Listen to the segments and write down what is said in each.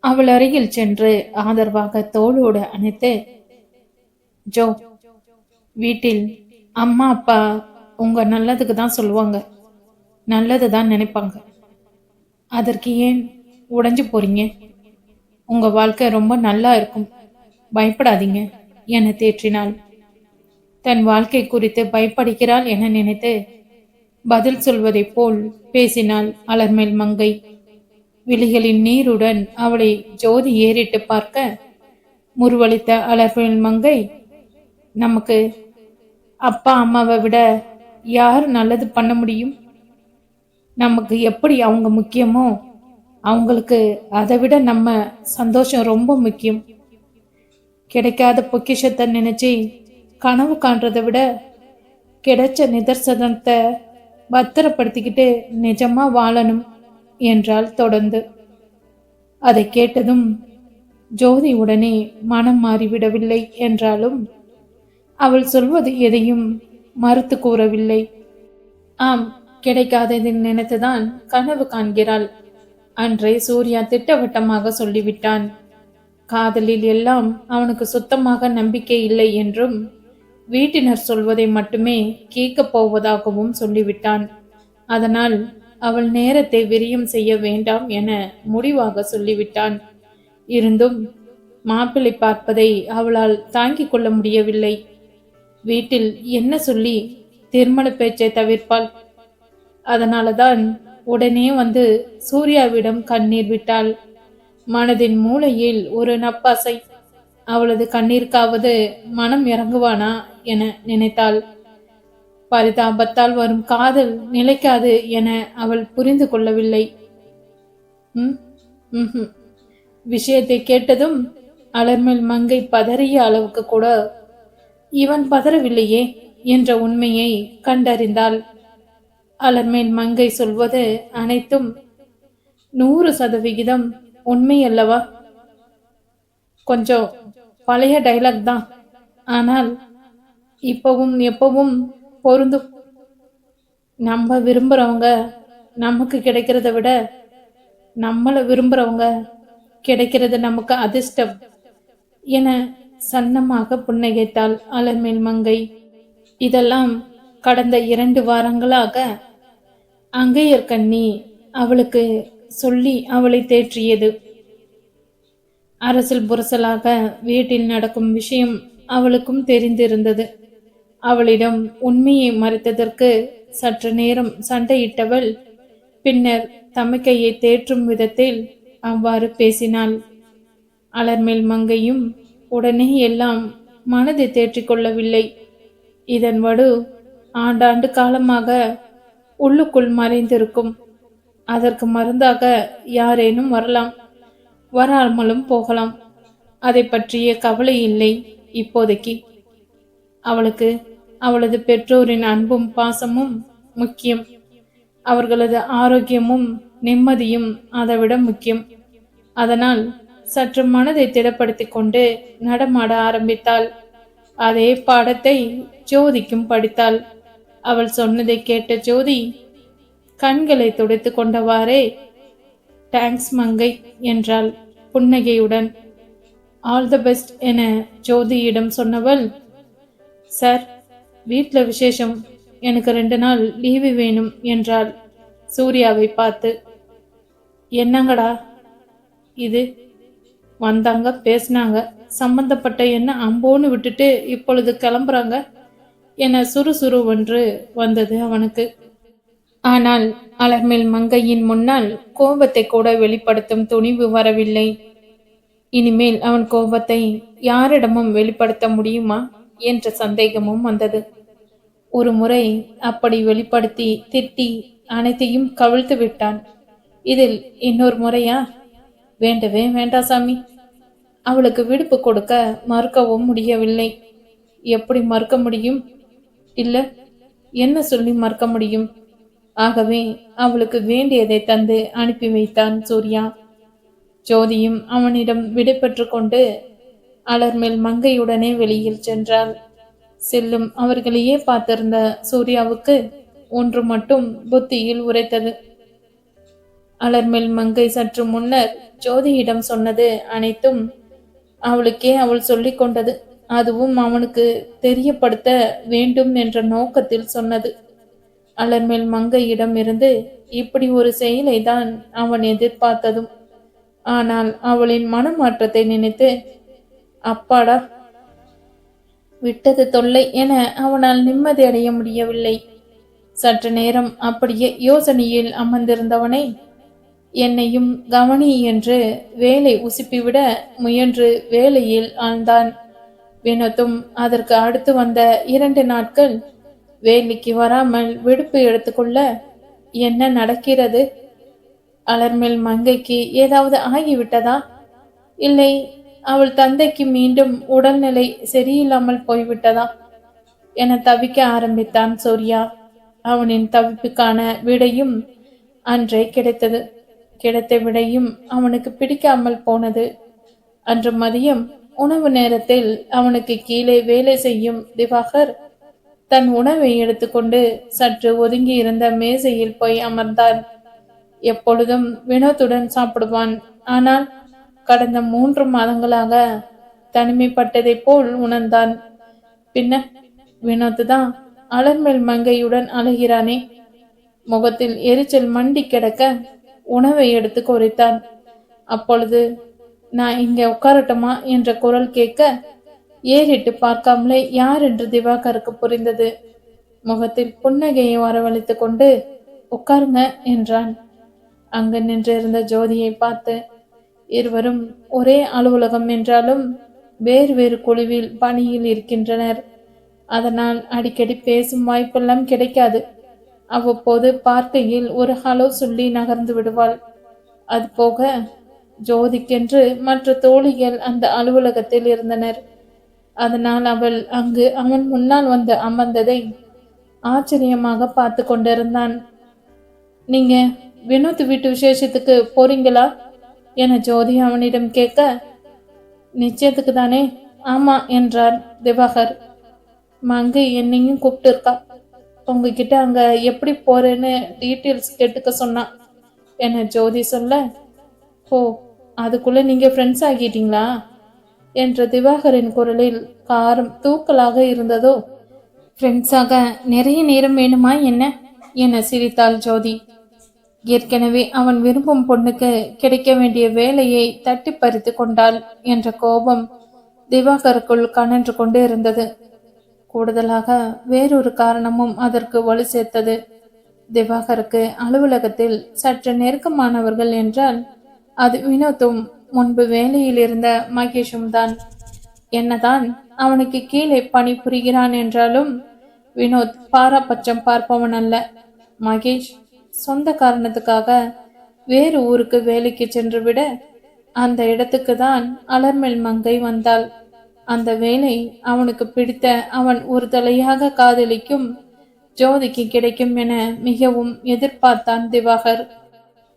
அவள் அருகில் சென்று ஆதரவாக தோளோடு அணைத்து, ஜோ, வீட்டில் அம்மா அப்பா உங்க நல்லதுக்கு தான் சொல்லுவாங்க, நல்லது தான் நினைப்பாங்க. அதற்கு ஏன் உடைஞ்சு போறீங்க? உங்க வாழ்க்கை ரொம்ப நல்லா இருக்கும், பயப்படாதீங்க என தேற்றினாள். தன் வாழ்க்கை குறித்து பயப்படுகிறாள் என நினைத்து பதில் சொல்வதைப் போல் பேசினாள் அலர்மேல் மங்கை. விழிகளின் நீருடன் அவளை ஜோதி ஏறிட்டு பார்க்க முறுவலித்த அலர்மேல் மங்கை, நமக்கு அப்பா அம்மாவை விட யார் நல்லது பண்ண முடியும்? நமக்கு எப்படி அவங்க முக்கியமோ அவங்களுக்கு அதை விட நம்ம சந்தோஷம் ரொம்ப முக்கியம். கிடைக்காத பொக்கிஷத்தை நினைச்சு கனவு காண்றதை விட கிடைச்ச நிதர்சனத்தை பத்திரப்படுத்திக்கிட்டு நிஜமா வாழணும் என்றாள் தொடர்ந்து. அதை கேட்டதும் ஜோதி உடனே மனம் மாறிவிடவில்லை என்றாலும் அவள் சொல்வது எதையும் மறுத்து கூறவில்லை. ஆம், கிடைக்காததை நினைத்துதான் கனவு காண்கிறாள். அன்றே சூர்யா திட்டவட்டமாக சொல்லிவிட்டான். காதலில் எல்லாம் அவனுக்கு சுத்தமாக நம்பிக்கை இல்லை என்றும் வீட்டினர் சொல்வதை மட்டுமே கேட்கப் போவதாகவும் சொல்லிவிட்டான். அதனால் அவள் நேரத்தை விரியம் செய்ய வேண்டாம் என முடிவாக சொல்லிவிட்டான். இருந்தும் மாப்பிள்ளை பார்ப்பதை அவளால் தாங்கிக் கொள்ள முடியவில்லை. வீட்டில் என்ன சொல்லி திருமண பேச்சை தவிர்ப்பாள்? அதனாலதான் உடனே வந்து சூர்யாவிடம் கண்ணீர் விட்டாள். மனதின் மூளையில் ஒரு நப்பாசை. அவளது கண்ணீருக்காவது மனம் இறங்குவானா என நினைத்தாள். பரிதாபத்தால் வரும் காதல் நிலைக்காது என அவள் புரிந்து கொள்ளவில்லை. விஷயத்தை கேட்டதும் அலர்மேல் மங்கை பதறிய அளவுக்கு கூட இவன் பதறவில்லையே என்ற உண்மையை கண்டறிந்தாள். அலர்மேல் மங்கை சொல்வது அனைத்தும் 100% உண்மை அல்லவா? கொஞ்சம் பழைய டைலாக் தான், ஆனால் இப்பவும் எப்பவும் பொருந்தும். நம்ம விரும்புறவங்க நமக்கு கிடைக்கிறத விட நம்மளை விரும்புறவங்க கிடைக்கிறது நமக்கு அதிர்ஷ்டம் என சன்னமாக புன்னகைத்தாள் அலர்மேல் மங்கை. இதெல்லாம் கடந்த 2 வாரங்களாக அங்கையர்கண்ணி அவளுக்கு சொல்லி அவளை தேற்றியது. அரசல் புரசலாக வீட்டில் நடக்கும் விஷயம் அவளுக்கும் தெரிந்திருந்தது. அவளிடம் உண்மையை மறைத்ததற்கு சற்று நேரம் சண்டையிட்டவள் பின்னர் தமக்கையை தேற்றும் விதத்தில் அவ்வாறு பேசினாள். அலர்மேல் மங்கையும் உடனே எல்லாம் மனதை தேற்றிக் கொள்ளவில்லை. இதன் வடு ஆண்டாண்டு காலமாக உள்ளுக்குள் மறைந்திருக்கும். அதற்கு மருந்தாக யாரேனும் வரலாம், வராமலும் போகலாம். அதை பற்றிய கவலை இல்லை இப்போதைக்கு. அவளுக்கு அவளது பெற்றோரின் அன்பும் பாசமும் முக்கியம். அவர்களது ஆரோக்கியமும் நிம்மதியும் அதைவிட முக்கியம். அதனால் சற்று மனதை திடப்படுத்தி கொண்டு நடமாட ஆரம்பித்தாள். அதே பாடத்தை ஜோதிக்கும் படித்தாள். அவள் சொன்னதை கேட்ட ஜோதி கண்களை துடைத்து கொண்டவாறே, தேங்க்ஸ் மங்கை என்றாள் புன்னகையுடன். ஆல் த பெஸ்ட் என ஜோதியிடம் சொன்னவள், சார், வீட்டில் விசேஷம், எனக்கு 2 நாள் லீவு வேணும் என்றாள் சூர்யாவை பார்த்து. என்னங்கடா இது? வந்தாங்க, பேசினாங்க, சம்பந்தப்பட்ட என்ன அம்போன்னு விட்டுட்டு இப்பொழுது கிளம்புறாங்க என சுறுசுறுவென்று வந்தது அவனுக்கு. ஆனால் அலர்மேல் மங்கையின் முன்னால் கோபத்தை கூட வெளிப்படுத்தும் துணிவு வரவில்லை. இனிமேல் அவன் கோபத்தை யாரிடமும் வெளிப்படுத்த முடியுமா என்ற சந்தேகமும் வந்தது. ஒரு முறை அப்படி வெளிப்படுத்தி திட்டி அனைத்தையும் கவிழ்த்து விட்டான். இதில் இன்னொரு முறையா? வேண்டவே வேண்டா சாமி. அவளுக்கு விடுப்பு கொடுக்க மறுக்கவும் முடியவில்லை. எப்படி மறுக்க முடியும்? இல்ல, என்ன சொல்லி மறுக்க முடியும்? ஆகவே அவளுக்கு வேண்டியதை தந்து அனுப்பி வைத்தான் சூர்யா. ஜோதியும் அவனிடம் விடைபெற்று கொண்டு அலர்மேல் மங்கையுடனே வெளியில் சென்றாள். செல்லும் அவர்களையே பார்த்திருந்த சூர்யாவுக்கு ஒன்று மட்டும் புத்தியில் உரைத்தது. அலர்மேல் மங்கை சற்று முன்னர் ஜோதியிடம் சொன்னது அனைத்தும் அவளுக்கே அவள் சொல்லிக் கொண்டது. அதுவும் அவனுக்கு தெரியப்படுத்த வேண்டும் என்ற நோக்கத்தில் சொன்னது. அலர்மேல் மங்கையிடம் இருந்து இப்படி ஒரு செயலை தான் அவன் எதிர்பார்த்ததும். ஆனால் அவளின் மனமாற்றத்தை நினைத்து அப்பாடா விட்டது தொல்லை என அவனால் நிம்மதி அடைய முடியவில்லை. சற்று நேரம் அப்படியே யோசனையில் அமர்ந்திருந்தவனை என்னையும் கவனி என்று வேலை உசுப்பிவிட முயன்று வேலையில் ஆழ்ந்தான். வினோத்தும் அதற்கு அடுத்து வந்த 2 நாட்கள் வேலைக்கு வராமல் விடுப்பு எடுத்துக்கொள்ள என்ன நடக்கிறது? அலர்மேல் மங்கைக்கு ஏதாவது ஆகிவிட்டதா? இல்லை அவள் தந்தைக்கு மீண்டும் உடல்நிலை சரியில்லாமல் போய்விட்டதா என தவிக்க ஆரம்பித்தான் சூர்யா. அவனின் தவிப்புக்கான விடையும் அன்றே கிடைத்தது. கிடைத்த விடையும் அவனுக்கு பிடிக்காமல் போனது. அன்று மதியம் உணவு நேரத்தில் அவனுக்கு கீழே வேலை செய்யும் திவாகர் தன் உணவை எடுத்துக்கொண்டு சற்று ஒதுங்கி இருந்த மேசையில் போய் அமர்ந்தான். எப்பொழுதும் வினோத்துடன் சாப்பிடுவான். ஆனால் கடந்த 3 மாதங்களாக தனிமைப்பட்டதை போல் உணர்ந்தான். பின்ன வினோத்து தான் அலர்மேல் மங்கையுடன் அழுகிறானே. முகத்தில் எரிச்சல் மண்டி கிடக்க உணவை எடுத்து கொறித்தான். அப்பொழுது நான் இங்க உட்காரட்டுமா என்ற குரல் கேட்க ஏறிட்டு பார்க்காமலே யார் என்று திவாகருக்கு புரிந்தது. முகத்தில் புன்னகையை வரவழைத்து கொண்டு உட்காருங்க என்றான். அங்கு நின்றிருந்த ஜோதியை பார்த்து, இருவரும் ஒரே அலுவலகம் என்றாலும் வேறு வேறு குழுவில் பணியில் இருக்கின்றனர். அதனால் அடிக்கடி பேசும் வாய்ப்பெல்லாம் கிடைக்காது. அவ்வப்போது பார்க்கையில் ஒரு ஹலோ சொல்லி நகர்ந்து விடுவாள். அது போக ஜோதிக்கென்று மற்ற தோழிகள் அந்த அலுவலகத்தில் இருந்தனர். அதனால் அவள் அங்கு அவன் முன்னால் வந்து அமர்ந்ததை ஆச்சரியமாக பார்த்து கொண்டிருந்தான். நீங்க வினோத் வீட்டு விசேஷத்துக்கு போறீங்களா என ஜோதி அவனிடம் கேட்க, நிச்சயத்துக்கு தானே, ஆமா என்றார் திவாகர். மங்கை என்னையும் கூப்பிட்டு இருக்கா. உங்ககிட்ட அங்க எப்படி போறேன்னு டீட்டெயில்ஸ் கேட்டுக்க சொன்னான் என ஜோதி சொல்ல, ஓ அதுக்குள்ள நீங்க ஃப்ரெண்ட்ஸ் ஆகிட்டீங்களா என்ற திவாகரின் குரலில் காரம் தூக்கலாக இருந்ததோ. ஃப்ரெண்ட்ஸாக நிறைய நேரம் வேணுமா என்ன என சிரித்தாள் ஜோதி. ஏற்கனவே அவன் விரும்பும் பொண்ணுக்கு கிடைக்க வேண்டிய வேலையை தட்டி பறித்து கொண்டாள் என்ற கோபம் திவாகருக்குள் கனன்று கொண்டு இருந்தது. கூடுதலாக வேறொரு காரணமும் அதற்கு வலு சேர்த்தது. திவாகருக்கு அலுவலகத்தில் சற்று நெருக்கமானவர்கள் என்றால் அது வினோத்தும் முன்பு வேலையில் இருந்த மகேஷும் தான். என்னதான் அவனுக்கு கீழே பணி புரிகிறான் என்றாலும் வினோத் பாராபட்சம் பார்ப்பவன் அல்ல. மகேஷ் சொந்த காரணத்துக்காக வேறு ஊருக்கு வேலைக்கு சென்று விட அந்த இடத்துக்கு தான் அலர்மேல் மங்கை வந்தாள். அந்த வேலை அவனுக்கு பிடித்த அவன் ஒரு தலையாக காதலிக்கும் ஜோதிக்கு கிடைக்கும் என மிகவும் எதிர்பார்த்தான் திவாகர்.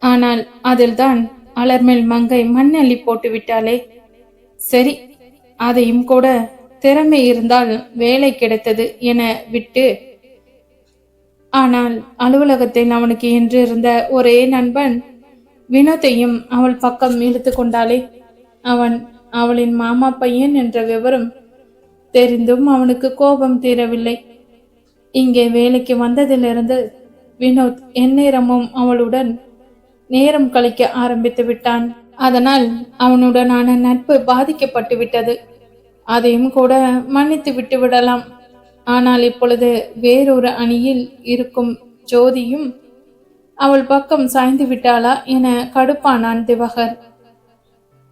ஆனால் அதில்தான் அலர்மேல் மங்கை மண்ணள்ளி போட்டு விட்டாளே. சரி, அதையும் கூட திறமை இருந்தால் வேலை கிடைத்தது என விட்டு, ஆனால் அலுவலகத்தில் அவனுக்கு என்று இருந்த ஒரே நண்பன் வினோத்தையும் அவள் பக்கம் இழுத்து கொண்டாளே. அவன் அவளின் மாமா பையன் என்ற விவரம் தெரிந்தும் அவனுக்கு கோபம் தீரவில்லை. இங்கே வேலைக்கு வந்ததிலிருந்து வினோத் எந்நேரமும் அவளுடன் நேரம் கழிக்க ஆரம்பித்து விட்டான். அதனால் அவனுடனான நட்பு பாதிக்கப்பட்டு விட்டது. அதையும் கூட மன்னித்து விட்டு விடலாம். ஆனால் இப்பொழுது வேறொரு அணியில் இருக்கும் ஜோதியும் அவள் பக்கம் சாய்ந்து விட்டாளா என கடுப்பானான் திவாகர்.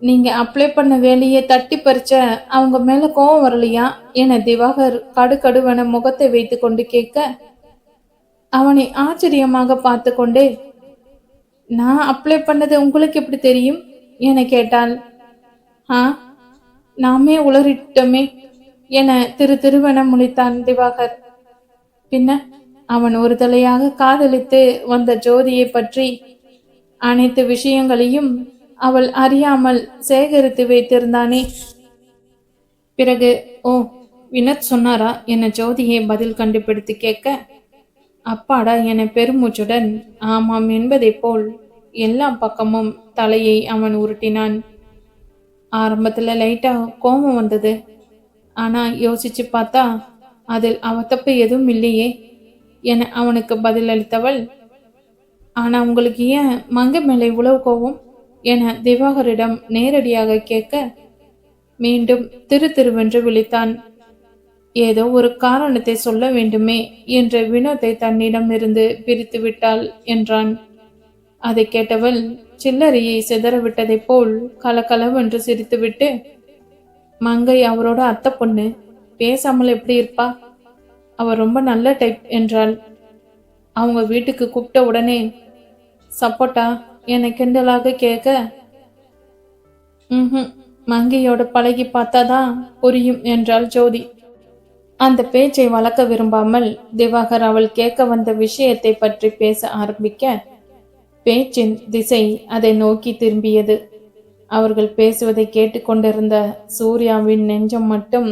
நீங்க அப்ளை பண்ண வேலையை தட்டி பறிச்ச அவங்க மேல கோவம் வரலையா என திவாகர் கடுகடுவன முகத்தை வைத்து கொண்டு கேட்க, அவனை ஆச்சரியமாக பார்த்து கொண்டே, நான் அப்ளை பண்ணது உங்களுக்கு எப்படி தெரியும் என கேட்டாள். நாமே உளறிட்டோமே என திருவென முழித்தான் திவாகர். பின்ன அவன் ஒரு தலையாக காதலித்து வந்த ஜோதியை பற்றி அனைத்து விஷயங்களையும் அவள் அறியாமல் சேகரித்து வைத்திருந்தானே. பிறகு ஓ வினோத் சொன்னாரா என ஜோதியை பதில் கண்டுபிடித்து கேட்க, அப்பாடா என பெருமூச்சுடன் ஆமாம் என்பதை போல் எல்லா பக்கமும் தலையை அவன் உருட்டினான். ஆரம்பத்துல லைட்டா கோபம் வந்தது. ஆனா யோசிச்சு பார்த்தா அதில் அவ தப்பு எதுவும் இல்லையே என அவனுக்கு பதிலளித்தவள், ஆனா உங்களுக்கு ஏன் மங்கை மேலே இவ்வளவு கோபம் என திவாகரிடம் நேரடியாக கேட்க மீண்டும் திருவென்று விழித்தான். ஏதோ ஒரு காரணத்தை சொல்ல வேண்டுமே என்ற வினோத்தை தன்னிடம் இருந்து பிரித்து விட்டாள் என்றான். அதை கேட்டவள் சில்லறையை சிதறவிட்டதைப் போல் கலகலவென்று சிரித்துவிட்டு, மங்கை அவரோட அத்தை பொண்ணு, பேசாமல் எப்படி இருப்பா? அவ ரொம்ப நல்ல டைப் என்றாள். அவங்க வீட்டுக்கு கூப்பிட்ட உடனே சப்போட்டா என கிண்டலாக கேட்க, மங்கையோட பழகி பார்த்தாதான் புரியும் என்றாள் ஜோதி. அந்த பேச்சை வளர்க்க விரும்பாமல் திவாகர் அவள் கேட்க வந்த விஷயத்தை பற்றி பேச ஆரம்பிக்க பேச்சின் திசை அதை நோக்கி திரும்பியது. அவர்கள் பேசுவதை கேட்டுக்கொண்டிருந்த சூர்யாவின் நெஞ்சம் மட்டும்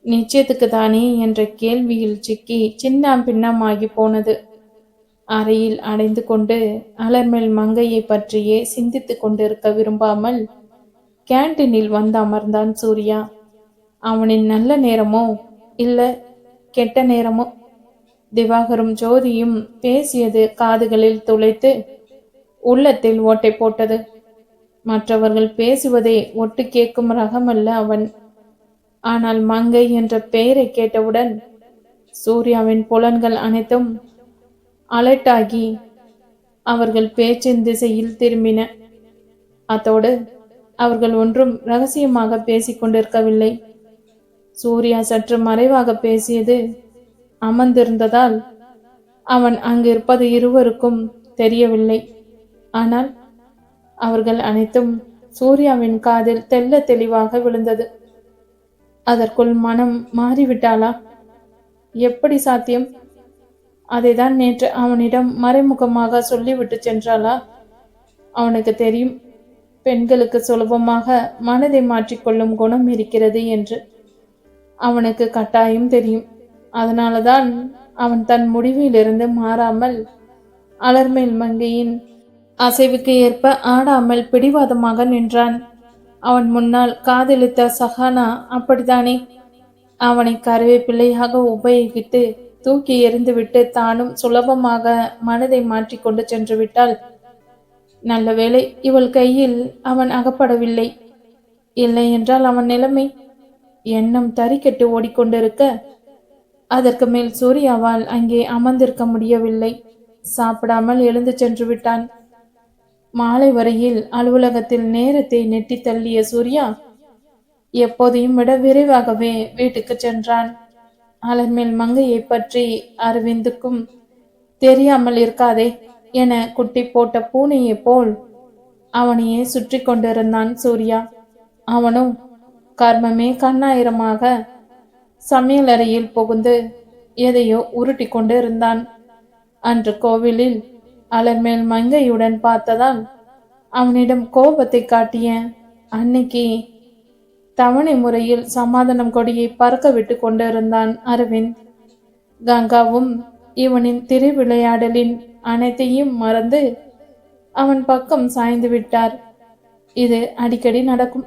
நிச்சயத்துக்கு தானே என்ற கேள்வியில் சிக்கி சின்னாம் பின்னமாகி போனது. அறையில் அடைந்து கொண்டு அலர்மேல் மங்கையை பற்றியே சிந்தித்து கொண்டிருக்க விரும்பாமல் கேன்டீனில் வந்து அமர்ந்தான் சூர்யா. அவனின் நல்ல நேரமோ இல்ல கெட்ட நேரமோ, திவாகரும் ஜோதியும் பேசியது காதுகளில் துளைத்து உள்ளத்தில் ஓட்டை போட்டது. மற்றவர்கள் பேசுவதை ஒட்டு கேட்கும் ரகமல்ல அவன். ஆனால் மங்கை என்ற பெயரை கேட்டவுடன் சூர்யாவின் புலன்கள் அனைத்தும் அலர்ட்டாகி அவர்கள் பேச்சின் திசையில் திரும்பின. அத்தோடு அவர்கள் ஒன்றும் ரகசியமாக பேசிக் கொண்டிருக்கவில்லை. சூர்யா சற்று மறைவாக பேசியது அமர்ந்திருந்ததால் அவன் அங்கிருப்பது இருவருக்கும் தெரியவில்லை. ஆனால் அவர்கள் அனைத்தும் சூர்யாவின் காதில் தெல்ல தெளிவாக விழுந்தது. அதற்குள் மனம் மாறிவிட்டாளா? எப்படி சாத்தியம்? அதைதான் நேற்று அவனிடம் மறைமுகமாக சொல்லிவிட்டு சென்றாளா? அவனுக்கு தெரியும், பெண்களுக்கு சுலபமாக மனதை மாற்றிக்கொள்ளும் குணம் இருக்கிறது என்று. அவனுக்கு கட்டாயம் தெரியும். அதனாலதான் அவன் தன் முடிவிலிருந்து மாறாமல் அலர்மேல் மங்கையின் அசைவுக்கு ஏற்ப ஆடாமல் பிடிவாதமாக நின்றான். அவன் முன்னால் காதலித்த சஹானா அப்படித்தானே? அவனை கருவேப்பிள்ளையாக உபயோகித்து தூக்கி எறிந்துவிட்டு தானும் சுலபமாக மனதை மாற்றிக்கொண்டு சென்று விட்டாள். நல்ல வேளை இவள் கையில் அவன் அகப்படவில்லை. இல்லை என்றால் அவன் நிலைமை எண்ணம் தறிக்கெட்டு ஓடிக்கொண்டிருக்க அதற்கு மேல் சூர்யாவால் அங்கே அமர்ந்திருக்க முடியவில்லை. சாப்பிடாமல் எழுந்து சென்று விட்டான். மாலை வரையில் அலுவலகத்தில் நேரத்தை நெட்டி தள்ளிய சூர்யா எப்போதையும் விட விரைவாகவே வீட்டுக்கு சென்றான். அலர்மேல் மங்கையை பற்றி அரவிந்துக்கும் தெரியாமல் இருக்காதே என குட்டி போட்ட பூனையை போல் அவனையே சுற்றி கொண்டிருந்தான் சூர்யா. அவனும் கர்மமே கண்ணாயிரமாக சமையலறையில் புகுந்து எதையோ உருட்டி கொண்டு இருந்தான். அன்று கோவிலில் அலர்மேல் மங்கையுடன் பார்த்ததால் அவனிடம் கோபத்தை காட்டிய அன்னைக்கு தவணை முறையில் சமாதானம் கொடியை பறக்க விட்டு கொண்டிருந்தான் அரவிந்த். கங்காவும் இவனின் திருவிளையாடலின் அனைத்தையும் மறந்து அவன் பக்கம் சாய்ந்து விட்டார். இது அடிக்கடி நடக்கும்.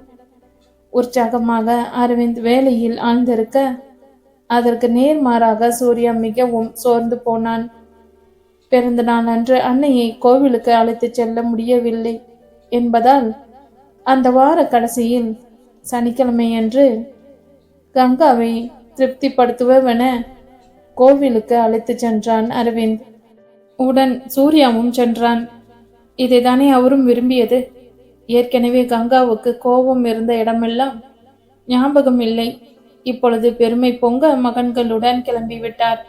உற்சாகமாக அரவிந்த் வேலையில் ஆழ்ந்திருக்க அதற்கு நேர்மாறாக சூர்யா மிகவும் சோர்ந்து போனான். பிறந்த நாள் அன்று அன்னையை கோவிலுக்கு அழைத்து செல்ல முடியவில்லை என்பதால் அந்த வார கடைசியில் சனிக்கிழமையன்று கங்காவை திருப்திப்படுத்துவென கோவிலுக்கு அழைத்து சென்றான் அரவிந்த். உடன் சூர்யாவும் சென்றான். இதைதானே அவரும் விரும்பியது. ஏற்கனவே கங்காவுக்கு கோபம் இருந்த இடமெல்லாம் ஞாபகம் இல்லை. இப்பொழுது பெருமை பொங்க மகன்களுடன் கிளம்பிவிட்டார்.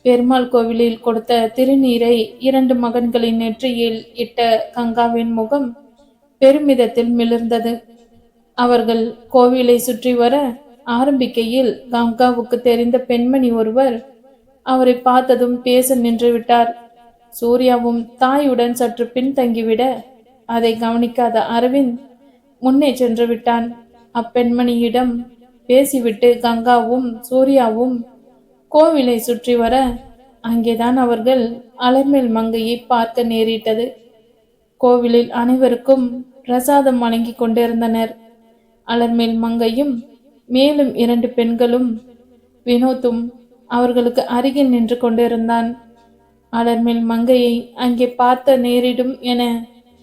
பெருமாள் கோவிலில் கொடுத்த திருநீரை 2 மகன்களின் நெற்றியில் இட்ட கங்காவின் முகம் பெருமிதத்தில் மிளிர்ந்தது. அவர்கள் கோவிலை சுற்றி வர ஆரம்பிக்கையில் கங்காவுக்கு தெரிந்த பெண்மணி ஒருவர் அவரை பார்த்ததும் பேச நின்று விட்டார். சூர்யாவும் தாயுடன் சற்று பின்தங்கிவிட அதை கவனிக்காத அரவிந்த் முன்னே சென்று விட்டான். அப்பெண்மணியிடம் பேசிவிட்டு கங்காவும் சூர்யாவும் கோவிலை சுற்றி வர அங்கேதான் அவர்கள் அலர்மேல் மங்கையை பார்க்க நேரிட்டது. கோவிலில் அனைவருக்கும் பிரசாதம் வழங்கி கொண்டிருந்தனர். அலர்மேல் மங்கையும் மேலும் 2 பெண்களும் வினோத்தும் அவர்களுக்கு அருகில் நின்று கொண்டிருந்தான். அலர்மேல் மங்கையை அங்கே பார்த்த நேரிடும் என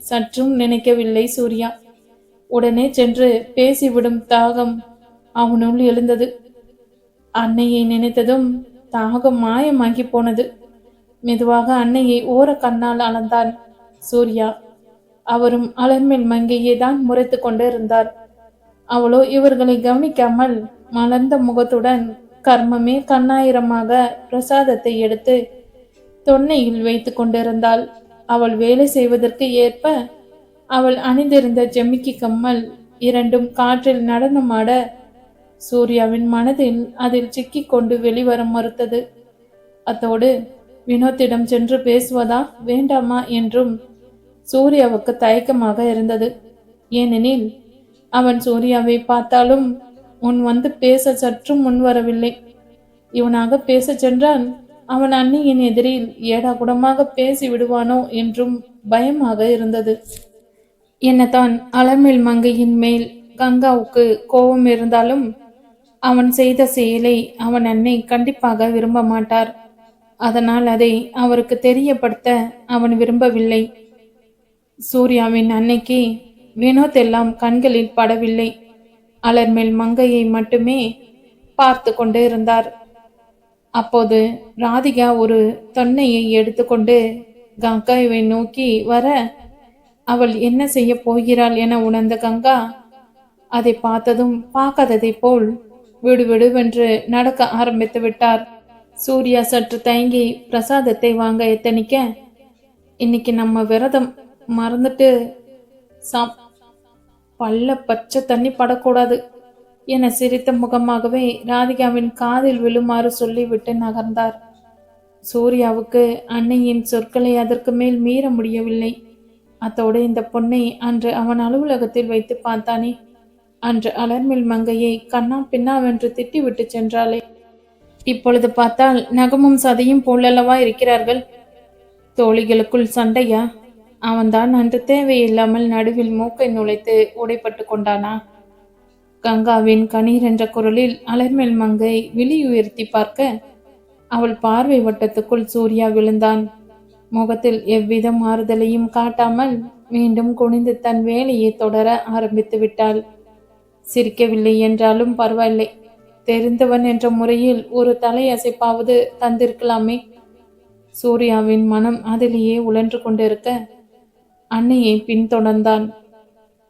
சற்றும் நினைக்கவில்லை சூர்யா. உடனே சென்று பேசிவிடும் தாகம் அவனுள் எழுந்தது. அன்னையை நினைத்ததும் தாகம் மாயமாகி போனது. மெதுவாக அன்னையை ஓர கண்ணால் அளந்தான் சூர்யா. அவரும் அலர்மேல் மங்கையை தான் முறைத்து கொண்டிருந்தார். அவளோ இவர்களை கவனிக்காமல் மலர்ந்த முகத்துடன் கர்மமே கண்ணாயிரமாக பிரசாதத்தை எடுத்து தொன்னையில் வைத்து கொண்டிருந்தாள். அவள் வேலை செய்வதற்கு ஏற்ப அவள் அணிந்திருந்த ஜமிக்கி கம்மல் 2ம் காற்றில் நடனமாட சூர்யாவின் மனதில் அதில் சிக்கிக் கொண்டு வெளிவர மறுத்தது. அத்தோடு வினோத்திடம் சென்று பேசுவதா வேண்டாமா என்றும் சூர்யாவுக்கு தயக்கமாக இருந்தது. ஏனெனில் அவன் சூர்யாவை பார்த்தாலும் முன் வந்து பேச சற்றும் முன்வரவில்லை. இவனாக பேச சென்றால் அவன் அன்னியின் எதிரில் ஏடாகுடமாக பேசி விடுவானோ என்றும் பயமாக இருந்தது. என்னதான் அலர்மேல் மங்கையின் மேல் கங்காவுக்கு கோபம் இருந்தாலும் அவன் செய்த செயலை அவன் அன்னை கண்டிப்பாக விரும்ப மாட்டார். அதனால் அதை அவருக்கு தெரியப்படுத்த அவன் விரும்பவில்லை. சூர்யாவின் அன்னைக்கு வினோத் எல்லாம் கண்களில் படவில்லை. அலர்மேல் மங்கையை மட்டுமே பார்த்து கொண்டு இருந்தார். அப்போது ராதிகா ஒரு தொன்னையை எடுத்துக்கொண்டு கங்காவை நோக்கி வர அவள் என்ன செய்ய போகிறாள் என உணர்ந்த கங்கா அதை பார்த்ததும் பார்க்காததை போல் விடுவிடுவென்று நடக்க ஆரம்பித்து விட்டார். சூர்யா சற்று தயங்கி பிரசாதத்தை வாங்க எத்தனிக்க, இன்னைக்கு நம்ம விரதம் மறந்துட்டு பல்ல பச்சை தண்ணி படக்கூடாது என சிரித்த முகமாகவே ராதிகாவின் காதில் விழுமாறு சொல்லிவிட்டு நகர்ந்தார். சூர்யாவுக்கு அன்னையின் சொற்களை அதற்கு மேல் மீற முடியவில்லை. அத்தோடு இந்த பொண்ணை அன்று அவன் அலுவலகத்தில் வைத்து பார்த்தானே, அன்று அலர்மேல் மங்கையை கண்ணா பின்னாவென்று திட்டிவிட்டு சென்றாளே, இப்பொழுது பார்த்தால் நகமும் சதையும் போலல்லவா இருக்கிறார்கள். தோழிகளுக்குள் சண்டையா? அவன்தான் அன்று தேவையில்லாமல் நடுவில் மூக்கை நுழைத்து உடைப்பட்டு கொண்டானா? கங்காவின் கணீர் என்ற குரலில் அலர்மேல் மங்கை விழியுயர்த்தி பார்க்க அவள் பார்வை வட்டத்துக்குள் சூர்யா விழுந்தான். முகத்தில் எவ்வித மாறுதலையும் காட்டாமல் மீண்டும் குனிந்து தன் வேலையை தொடர ஆரம்பித்து விட்டாள். சிரிக்கவில்லை என்றாலும் பரவாயில்லை, தெரிந்தவன் என்ற முறையில் ஒரு தலையசைப்பாவது தந்திருக்கலாமே. சூர்யாவின் மனம் அதிலேயே உழன்று கொண்டிருக்க அன்னையை பின்தொடர்ந்தான்.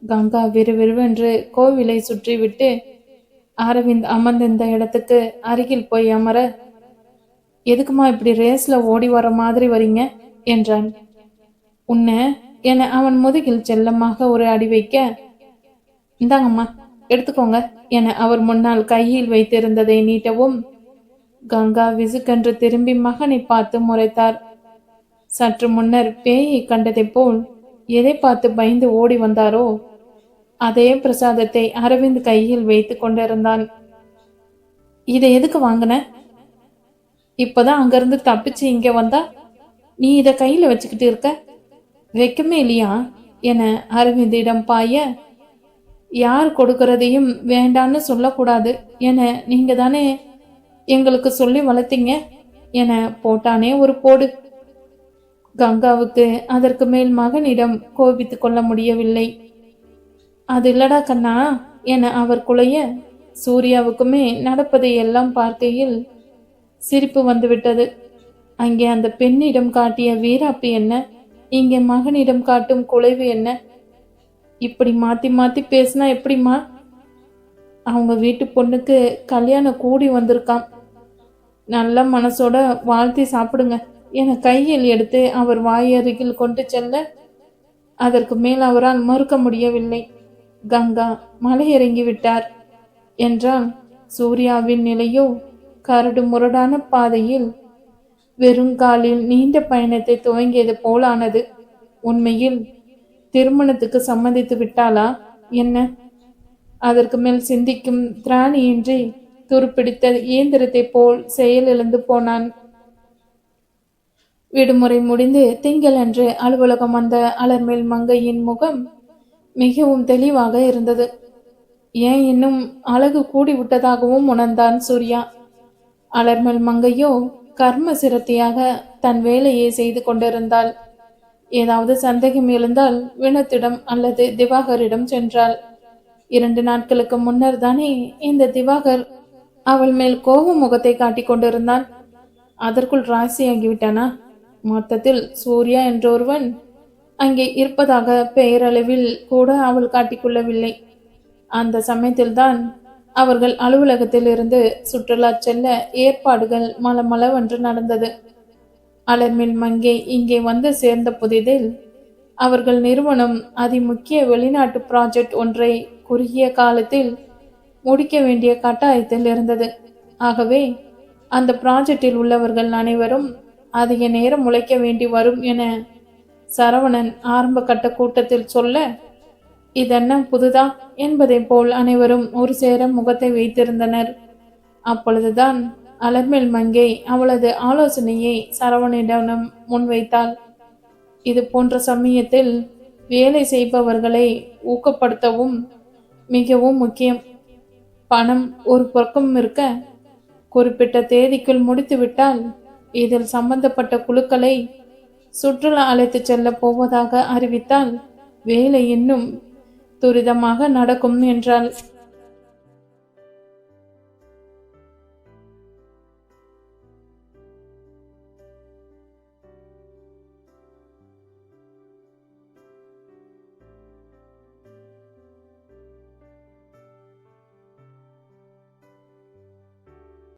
கங்கா விறுவிறுவென்று கோவிலை சுற்றிவிட்டு அரவிந்த் அமர்ந்திருந்த இடத்துக்கு அருகில் போய் அமர, எதுக்குமா இப்படி ரேஸ்ல ஓடி வர மாதிரி வரீங்க என்றான். உன்ன என அவன் முதுகில் செல்லமாக ஒரு அடி வைக்க, இந்தாங்கம்மா எடுத்துக்கோங்க என அவர் முன்னால் கையில் வைத்திருந்ததை நீட்டவும் கங்கா விசுக்கென்று திரும்பி மகனை பார்த்து முறைத்தார். சற்று முன்னர் பேயை கண்டதை போல் எதை பார்த்து பயந்து ஓடி வந்தாரோ அதே பிரசாதத்தை அரவிந்த் கையில் வைத்து கொண்டிருந்தான். இதை எதுக்கு வாங்கின? இப்பதான் அங்கிருந்து தப்பிச்சு இங்க வந்தா நீ இத கையில வச்சுக்கிட்டு இருக்க, வைக்கமே இல்லையா என அரவிந்திடம் பாய, யார் கொடுக்கறதையும் வேண்டான்னு சொல்லக்கூடாது என நீங்க தானே எங்களுக்கு சொல்லி வளர்த்தீங்க என போட்டானே ஒரு போடு. கங்காவுக்கு அதற்கு மேல் மகனிடம் கோபித்து கொள்ள முடியவில்லை. அது இல்லடா கண்ணா என அவர் குலைய, சூர்யாவுக்குமே நடப்பதை எல்லாம் பார்க்கையில் சிரிப்பு வந்துவிட்டது. அங்கே அந்த பெண்ணிடம் காட்டிய வீராப்பு என்ன, இங்கே மகனிடம் காட்டும் குலைவு என்ன? இப்படி மாத்தி மாத்தி பேசினா எப்படிமா? அவங்க வீட்டு பொண்ணுக்கு கல்யாணம் கூடி வந்திருக்காம், நல்ல மனசோட வாழ்த்தி சாப்பிடுங்க என கையில் எடுத்து அவர் வாயருகில் கொண்டு செல்ல அதற்கு மேல் அவரால் மறுக்க முடியவில்லை. கங்கா மலை இறங்கி விட்டார் என்றால் சூர்யாவின் நிலையோ கரடு முரடான பாதையில் வெறுங்காலில் நீண்ட பயணத்தை துவங்கியது போலானது. உண்மையில் திருமணத்துக்கு சம்மதித்து விட்டாளா என்ன? அதற்கு மேல் சிந்திக்கும் திராணியின்றி துருப்பிடித்த இயந்திரத்தை போல் செயலிழந்து போனான். விடுமுறை முடிந்து திங்களன்று அலுவலகம் வந்த அலர்மேல் மங்கையின் முகம் மிகவும் தெளிவாக இருந்தது. ஏன் இன்னும் அழகு கூடி விட்டதாகவும் உணர்ந்தான் சூர்யா. அலர்மேல் மங்கையோ கர்ம சிரத்தியாக தன் வேலையை செய்து கொண்டிருந்தாள். ஏதாவது சந்தேகம் எழுந்தால் வினத்திடம் அல்லது திவாகரிடம் சென்றாள். 2 நாட்களுக்கு முன்னர் தானே இந்த திவாகர் அவள் மேல் கோப முகத்தை காட்டிக் கொண்டிருந்தான். அதற்குள் ராசியாகிவிட்டானா? மொத்தத்தில் சூர்யா என்றொருவன் அங்கே இருப்பதாக பெயரளவில் கூட அவள் காட்டிக்கொள்ளவில்லை. அந்த சமயத்தில்தான் அவர்கள் அலுவலகத்தில் இருந்து சுற்றுலா செல்ல ஏற்பாடுகள் மளமளவென்று நடந்தது. அலர்மேல் மங்கை இங்கே வந்து சேர்ந்த புதிதில் அவர்கள் நிறுவனம் அதிமுக்கிய வெளிநாட்டு ப்ராஜெக்ட் ஒன்றை குறுகிய காலத்தில் முடிக்க வேண்டிய கட்டாயத்தில் இருந்தது. ஆகவே அந்த ப்ராஜெக்டில் உள்ளவர்கள் அனைவரும் அதிக நேரம் உழைக்க வேண்டி வரும் என சரவணன் ஆரம்ப கட்ட கூட்டத்தில் சொல்ல, இதென்ன புதுதா என்பதை போல் அனைவரும் ஒரு சேர முகத்தை வைத்திருந்தனர். அப்பொழுதுதான் அலர்மேல் மங்கை அவளது ஆலோசனையை சரவணனிடம் முன்வைத்தாள். இது போன்ற சமயத்தில் வேலை செய்பவர்களை ஊக்கப்படுத்தவும் மிகவும் முக்கியம். பணம் ஒரு பக்கம் இருக்க, குறிப்பிட்ட தேதிக்குள் முடித்துவிட்டால் இதில் சம்பந்தப்பட்ட குழுக்களை சுற்றுலா அழைத்து செல்ல போவதாக அறிவித்தால் வேலை இன்னும் துரிதமாக நடக்கும் என்றாள்.